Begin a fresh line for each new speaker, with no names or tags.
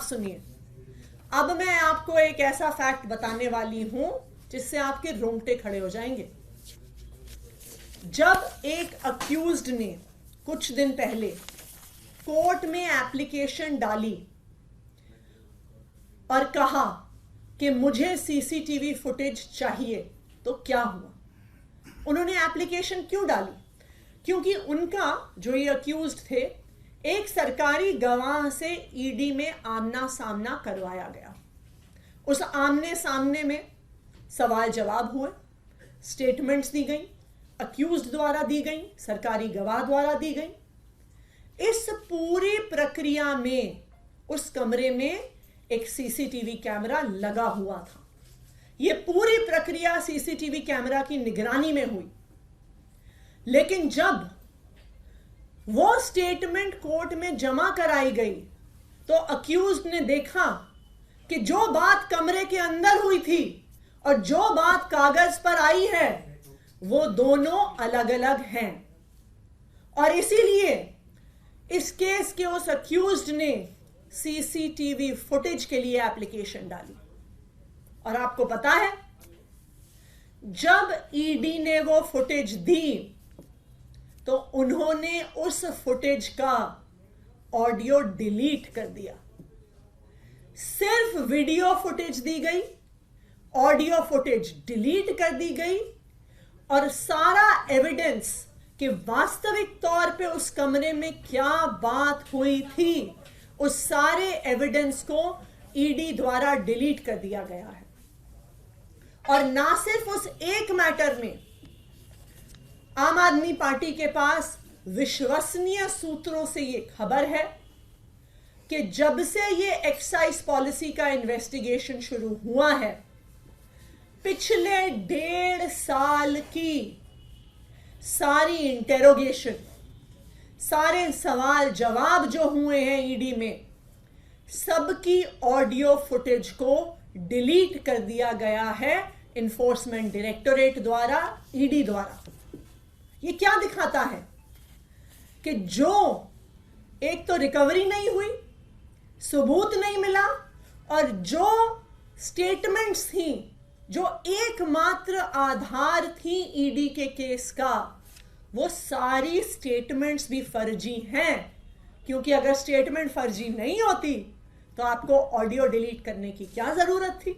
सुनिए, अब मैं आपको एक ऐसा फैक्ट बताने वाली हूं जिससे आपके रोंगटे खड़े हो जाएंगे। जब एक अक्यूज्ड ने कुछ दिन पहले कोर्ट में एप्लीकेशन डाली और कहा कि मुझे सीसीटीवी फुटेज चाहिए, तो क्या हुआ? उन्होंने एप्लीकेशन क्यों डाली? क्योंकि उनका, जो ये अक्यूज्ड थे, एक सरकारी गवाह से ईडी में आमना सामना करवाया गया। उस आमने सामने में सवाल जवाब हुए, स्टेटमेंट्स दी गई, अक्यूज्ड द्वारा दी गई, सरकारी गवाह द्वारा दी गई। इस पूरी प्रक्रिया में उस कमरे में एक सीसीटीवी कैमरा लगा हुआ था। यह पूरी प्रक्रिया सीसीटीवी कैमरा की निगरानी में हुई। लेकिन जब वो स्टेटमेंट कोर्ट में जमा कराई गई तो अक्यूज्ड ने देखा कि जो बात कमरे के अंदर हुई थी और जो बात कागज पर आई है वो दोनों अलग अलग हैं। और इसीलिए इस केस के उस अक्यूज्ड ने सीसीटीवी फुटेज के लिए एप्लीकेशन डाली। और आपको पता है, जब ईडी ने वो फुटेज दी तो उन्होंने उस फुटेज का ऑडियो डिलीट कर दिया। सिर्फ वीडियो फुटेज दी गई, ऑडियो फुटेज डिलीट कर दी गई और सारा एविडेंस कि वास्तविक तौर पे उस कमरे में क्या बात हुई थी, उस सारे एविडेंस को ईडी द्वारा डिलीट कर दिया गया है। और ना सिर्फ उस एक मैटर में, आम आदमी पार्टी के पास विश्वसनीय सूत्रों से यह खबर है कि जब से ये एक्साइज पॉलिसी का इन्वेस्टिगेशन शुरू हुआ है, पिछले 1.5 साल की सारी इंटेरोगेशन, सारे सवाल जवाब जो हुए हैं ईडी में, सबकी ऑडियो फुटेज को डिलीट कर दिया गया है इन्फोर्समेंट डायरेक्टोरेट द्वारा, ईडी द्वारा। ये क्या दिखाता है कि जो एक तो रिकवरी नहीं हुई, सबूत नहीं मिला, और जो स्टेटमेंट्स थी, जो एकमात्र आधार थी ईडी के केस का, वो सारी स्टेटमेंट्स भी फर्जी हैं। क्योंकि अगर स्टेटमेंट फर्जी नहीं होती तो आपको ऑडियो डिलीट करने की क्या जरूरत थी?